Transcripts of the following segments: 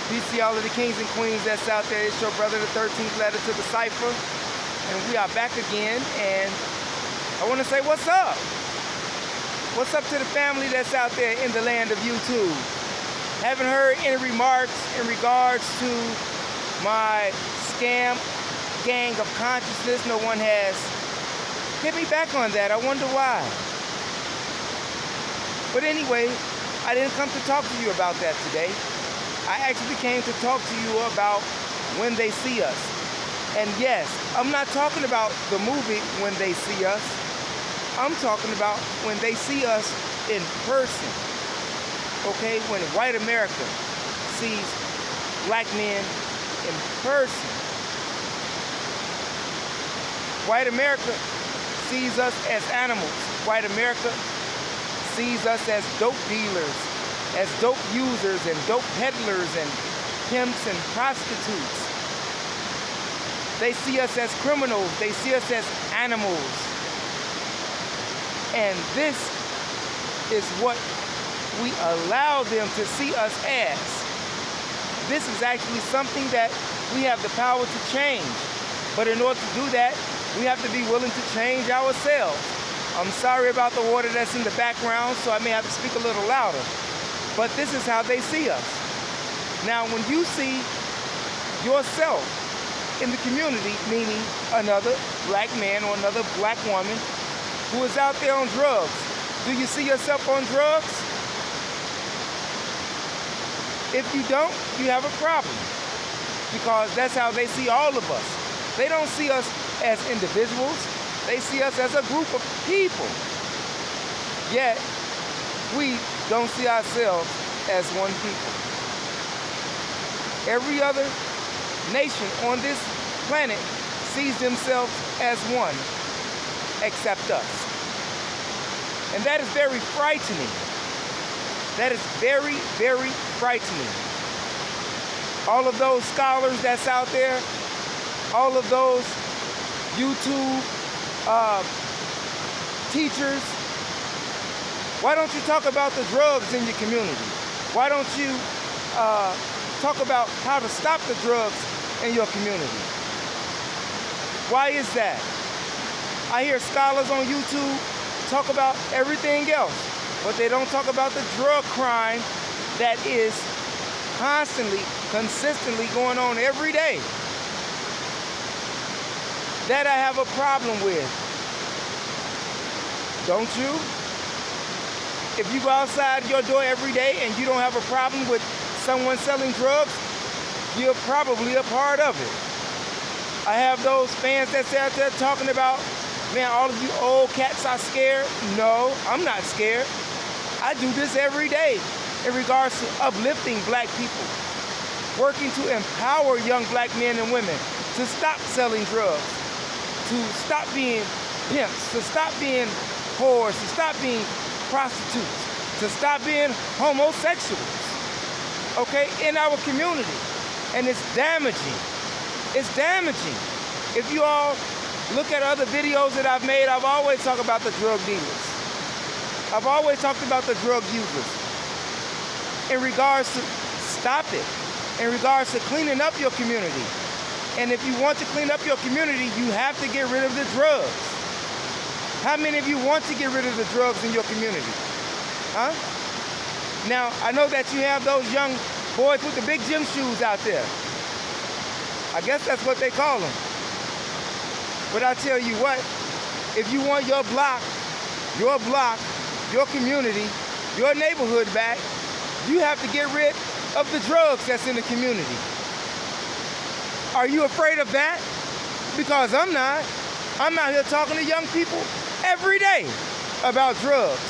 Peace to all of the kings and queens that's out there. It's your brother, the 13th letter to the cipher. And we are back again. And I want to say what's up? What's up to the family that's out there in the land of YouTube? Haven't heard any remarks in regards to my scam gang of consciousness. No one has hit me back on that. I wonder why. But anyway, I didn't come to talk to you about that today. I actually came to talk to you about When They See Us. And yes, I'm not talking about the movie When They See Us. I'm talking about when they see us in person. Okay, when white America sees black men in person. White America sees us as animals. White America sees us as dope dealers, as dope users and dope peddlers and pimps and prostitutes. They see us as criminals. They see us as animals. And this is what we allow them to see us as. This is actually something that we have the power to change. But in order to do that, we have to be willing to change ourselves. I'm sorry about the water that's in the background, so I may have to speak a little louder. But this is how they see us. Now, when you see yourself in the community, meaning another black man or another black woman who is out there on drugs, do you see yourself on drugs? If you don't, you have a problem, because that's how they see all of us. They don't see us as individuals. They see us as a group of people. Yet, we don't see ourselves as one people. Every other nation on this planet sees themselves as one, except us. And that is very frightening. That is very, very frightening. All of those scholars that's out there, all of those YouTube teachers, why don't you talk about the drugs in your community? Why don't you talk about how to stop the drugs in your community? Why is that? I hear scholars on YouTube talk about everything else, but they don't talk about the drug crime that is constantly, consistently going on every day. That I have a problem with. Don't you? If you go outside your door every day and you don't have a problem with someone selling drugs, you're probably a part of it. I have those fans that's out there talking about, man, all of you old cats are scared. No, I'm not scared. I do this every day in regards to uplifting black people, working to empower young black men and women to stop selling drugs, to stop being pimps, to stop being whores, to stop being prostitutes, to stop being homosexuals, okay, in our community. And it's damaging. It's damaging. If you all look at other videos that I've made, I've always talked about the drug dealers. I've always talked about the drug users. In regards to stop it, in regards to cleaning up your community. And if you want to clean up your community, you have to get rid of the drugs. How many of you want to get rid of the drugs in your community? Huh? Now, I know that you have those young boys with the big gym shoes out there. I guess that's what they call them. But I tell you what, if you want your block, your community, your neighborhood back, you have to get rid of the drugs that's in the community. Are you afraid of that? Because I'm not. I'm out here talking to young people every day about drugs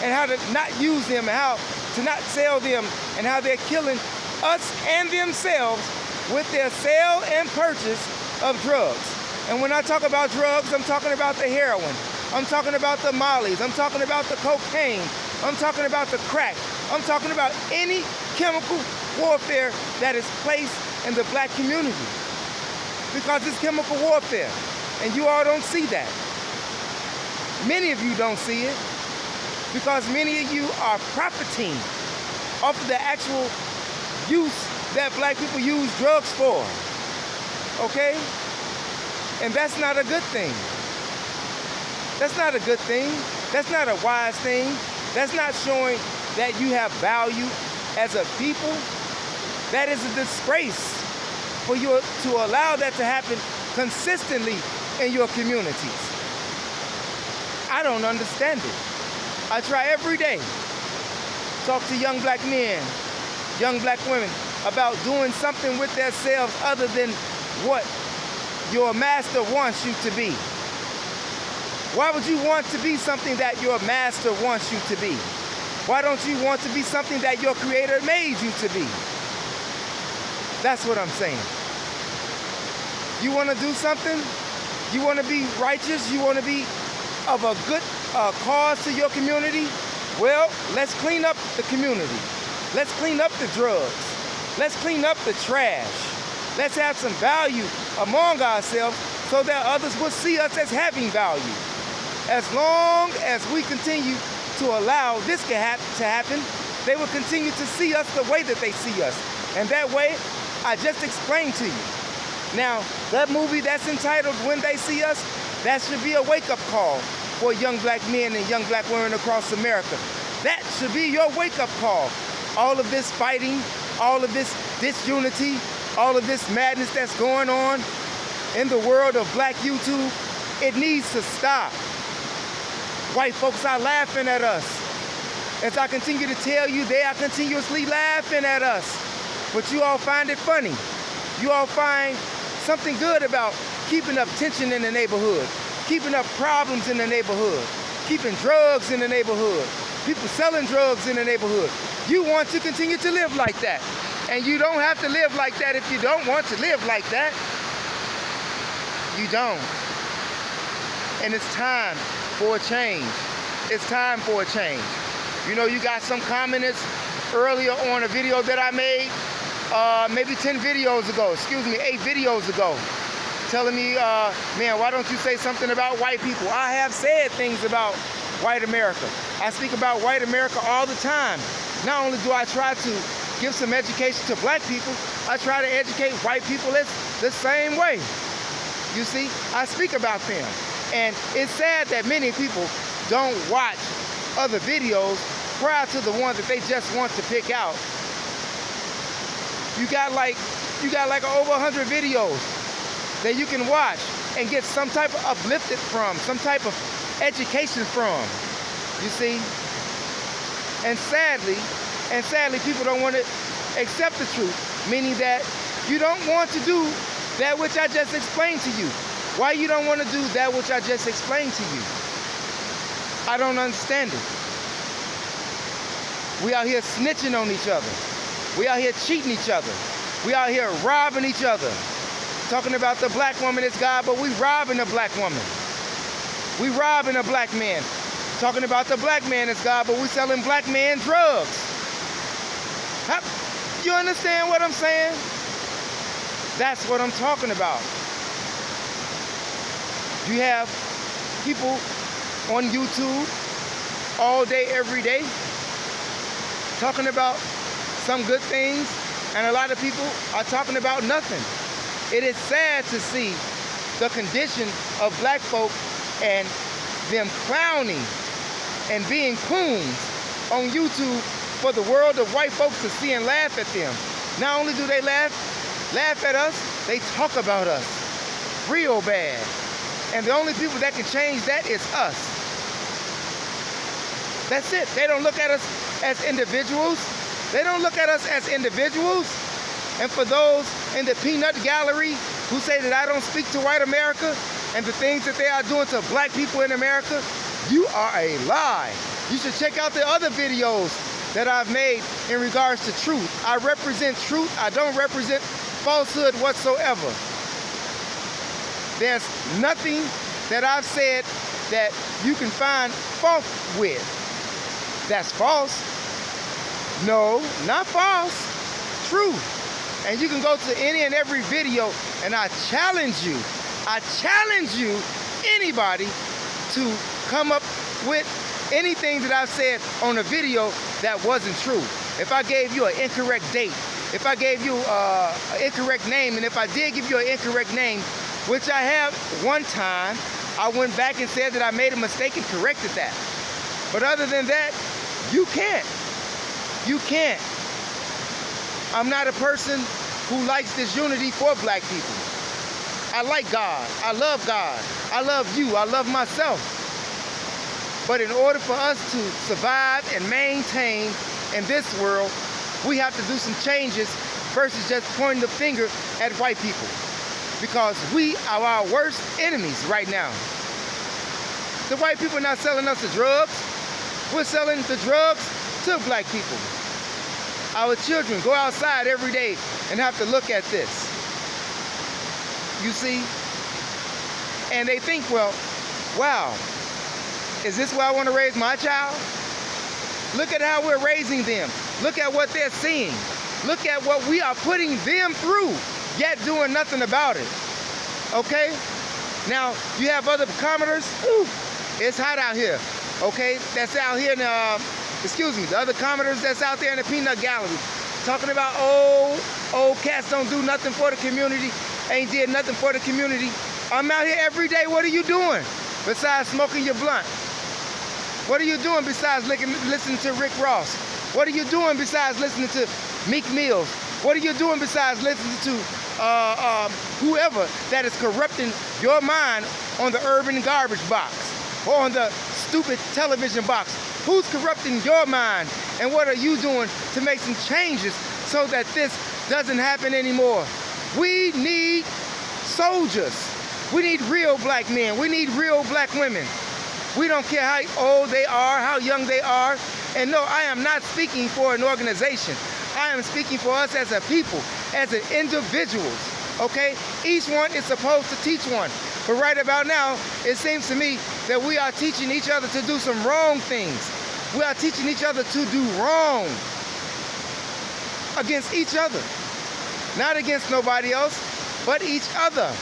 and how to not use them and how to not sell them and how they're killing us and themselves with their sale and purchase of drugs. And when I talk about drugs, I'm talking about the heroin. I'm talking about the mollies. I'm talking about the cocaine. I'm talking about the crack. I'm talking about any chemical warfare that is placed in the black community. Because it's chemical warfare. And you all don't see that. Many of you don't see it. Because many of you are profiting off of the actual use that black people use drugs for, okay? And that's not a good thing. That's not a good thing. That's not a wise thing. That's not showing that you have value as a people. That is a disgrace for you to allow that to happen consistently in your communities. I don't understand it. I try every day to talk to young black men, young black women about doing something with themselves other than what your master wants you to be. Why would you want to be something that your master wants you to be? Why don't you want to be something that your creator made you to be? That's what I'm saying. You want to do something? You want to be righteous? You want to be of a good cause to your community? Well, let's clean up the community. Let's clean up the drugs. Let's clean up the trash. Let's have some value among ourselves so that others will see us as having value. As long as we continue to allow this to happen, they will continue to see us the way that they see us. And that way, I just explained to you. Now, that movie that's entitled When They See Us, that should be a wake-up call for young black men and young black women across America. That should be your wake-up call. All of this fighting, all of this disunity, all of this madness that's going on in the world of black YouTube, it needs to stop. White folks are laughing at us. As I continue to tell you, they are continuously laughing at us. But you all find it funny. You all find something good about keeping up tension in the neighborhood, keeping up problems in the neighborhood, keeping drugs in the neighborhood, people selling drugs in the neighborhood. You want to continue to live like that. And you don't have to live like that if you don't want to live like that. You don't. And it's time for a change. It's time for a change. You know, you got some communists earlier on a video that I made, maybe 8 videos ago, telling me, man, why don't you say something about white people? I have said things about white America. I speak about white America all the time. Not only do I try to give some education to black people, I try to educate white people the same way. You see, I speak about them. And it's sad that many people don't watch other videos prior to the one that they just want to pick out. You got like over 100 videos that you can watch and get some type of uplifted from, some type of education from, you see? And sadly, people don't want to accept the truth, meaning that you don't want to do that which I just explained to you. Why you don't want to do that which I just explained to you? I don't understand it. We out here snitching on each other. We out here cheating each other. We out here robbing each other. Talking about the black woman is God, but we robbing a black woman. We robbing a black man. Talking about the black man is God, but we selling black man drugs. You understand what I'm saying? That's what I'm talking about. You have people on YouTube all day, every day, talking about some good things, and a lot of people are talking about nothing. It is sad to see the condition of black folk and them clowning and being coons on YouTube for the world of white folks to see and laugh at them. Not only do they laugh at us, they talk about us real bad. And the only people that can change that is us. That's it. They don't look at us as individuals. They don't look at us as individuals. And for those in the peanut gallery who say that I don't speak to white America and the things that they are doing to black people in America, you are a lie. You should check out the other videos that I've made in regards to truth. I represent truth. I don't represent falsehood whatsoever. There's nothing that I've said that you can find fault with. That's false. No, not false. True. And you can go to any and every video, and I challenge you, anybody, to come up with anything that I've said on a video that wasn't true. If I gave you an incorrect date, if I gave you an incorrect name, and if I did give you an incorrect name, which I have one time, I went back and said that I made a mistake and corrected that. But other than that, you can't. You can't. I'm not a person who likes disunity for black people. I like God. I love God. I love you. I love myself. But in order for us to survive and maintain in this world, we have to do some changes versus just pointing the finger at white people. Because we are our worst enemies right now. The white people are not selling us the drugs. We're selling the drugs to black people. Our children go outside every day and have to look at this. You see? And they think, well, wow, is this where I want to raise my child? Look at how we're raising them. Look at what they're seeing. Look at what we are putting them through, yet doing nothing about it. Okay? Now, you have other commenters. Ooh, it's hot out here. Okay? That's out here in the other commenters that's out there in the peanut gallery. Talking about old cats don't do nothing for the community, ain't did nothing for the community. I'm out here every day. What are you doing besides smoking your blunt? What are you doing besides listening to Rick Ross? What are you doing besides listening to Meek Mills? What are you doing besides listening to whoever that is corrupting your mind on the urban garbage box or on the stupid television box? Who's corrupting your mind? And what are you doing to make some changes so that this doesn't happen anymore? We need soldiers. We need real black men. We need real black women. We don't care how old they are, how young they are. And no, I am not speaking for an organization. I am speaking for us as a people, as an individuals, okay? Each one is supposed to teach one. But right about now, it seems to me that we are teaching each other to do some wrong things. We are teaching each other to do wrong against each other. Not against nobody else, but each other.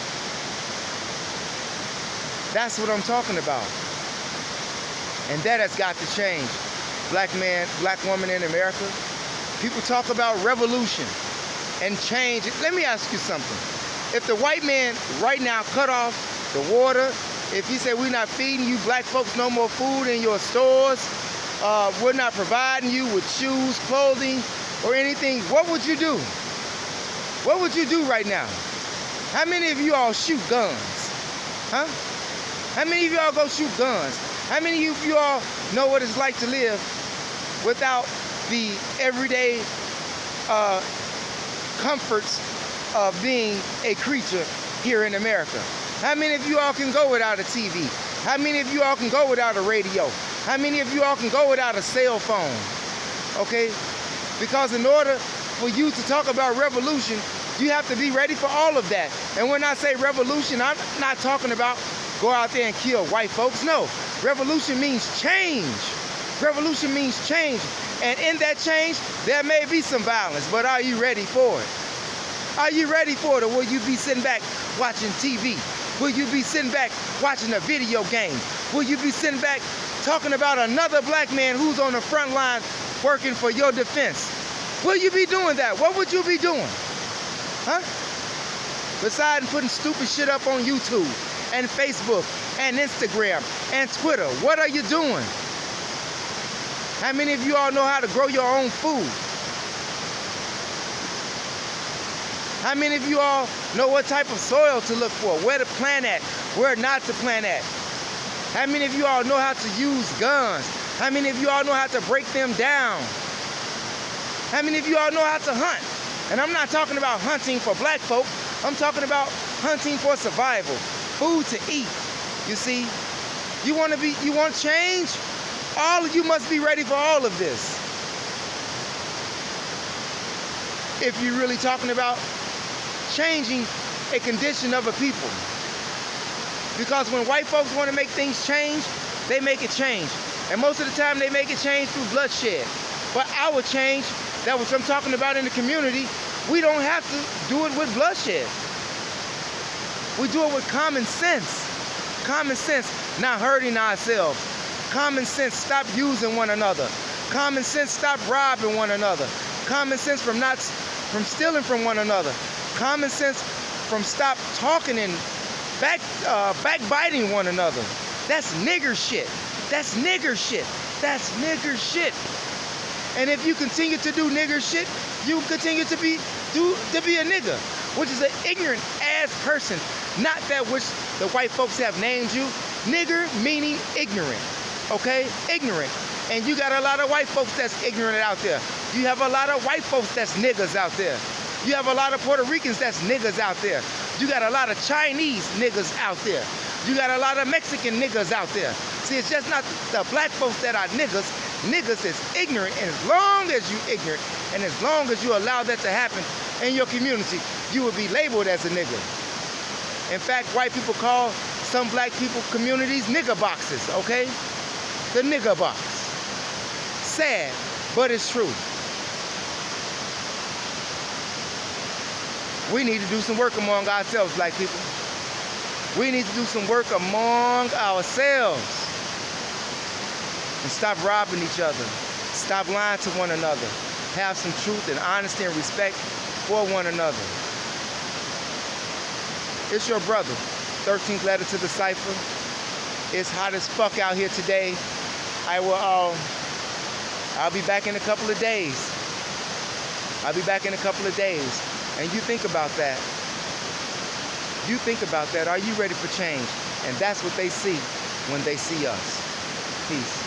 That's what I'm talking about. And that has got to change. Black man, black woman in America. People talk about revolution and change. Let me ask you something. If the white man right now cut off the water, if he said we're not feeding you black folks no more food in your stores, we're not providing you with shoes, clothing, or anything, what would you do? What would you do right now? How many of you all shoot guns? Huh? How many of you all go shoot guns? How many of you all know what it's like to live without the everyday comforts of being a creature here in America? How many of you all can go without a TV? How many of you all can go without a radio? How many of you all can go without a cell phone? Okay? Because in order for you to talk about revolution, you have to be ready for all of that. And when I say revolution, I'm not talking about go out there and kill white folks. No. Revolution means change. Revolution means change. And in that change, there may be some violence, but are you ready for it? Are you ready for it? Or will you be sitting back watching TV? Will you be sitting back watching a video game? Will you be sitting back talking about another black man who's on the front line working for your defense? Will you be doing that? What would you be doing? Huh? Besides putting stupid shit up on YouTube and Facebook and Instagram and Twitter, what are you doing? How many of you all know how to grow your own food? How many of you all know what type of soil to look for, where to plant at, where not to plant at? How many of you all know how to use guns? How many of you all know how to break them down? How many of you all know how to hunt? And I'm not talking about hunting for black folk. I'm talking about hunting for survival, food to eat. You see, you want change? All of you must be ready for all of this. If you're really talking about changing a condition of a people. Because when white folks want to make things change, they make it change. And most of the time they make it change through bloodshed. But our change, that which I'm talking about in the community, we don't have to do it with bloodshed. We do it with common sense. Common sense, not hurting ourselves. Common sense, stop using one another. Common sense, stop robbing one another. Common sense from not from stealing from one another. Common sense from stop talking and backbiting one another. That's nigger shit. That's nigger shit. That's nigger shit. And if you continue to do nigger shit, you continue to be a nigger, which is an ignorant ass person. Not that which the white folks have named you. Nigger meaning ignorant. Okay? Ignorant. And you got a lot of white folks that's ignorant out there. You have a lot of white folks that's niggas out there. You have a lot of Puerto Ricans that's niggas out there. You got a lot of Chinese niggas out there. You got a lot of Mexican niggas out there. See, it's just not the black folks that are niggas. Niggas is ignorant, and as long as you ignorant, and as long as you allow that to happen in your community, you will be labeled as a nigger. In fact, white people call some black people communities nigger boxes, okay? The nigger box. Sad, but it's true. We need to do some work among ourselves, black people. We need to do some work among ourselves. And stop robbing each other. Stop lying to one another. Have some truth and honesty and respect for one another. It's your brother. 13th letter to the cipher. It's hot as fuck out here today. I'll be back in a couple of days. I'll be back in a couple of days. And you think about that. You think about that. Are you ready for change? And that's what they see when they see us. Peace.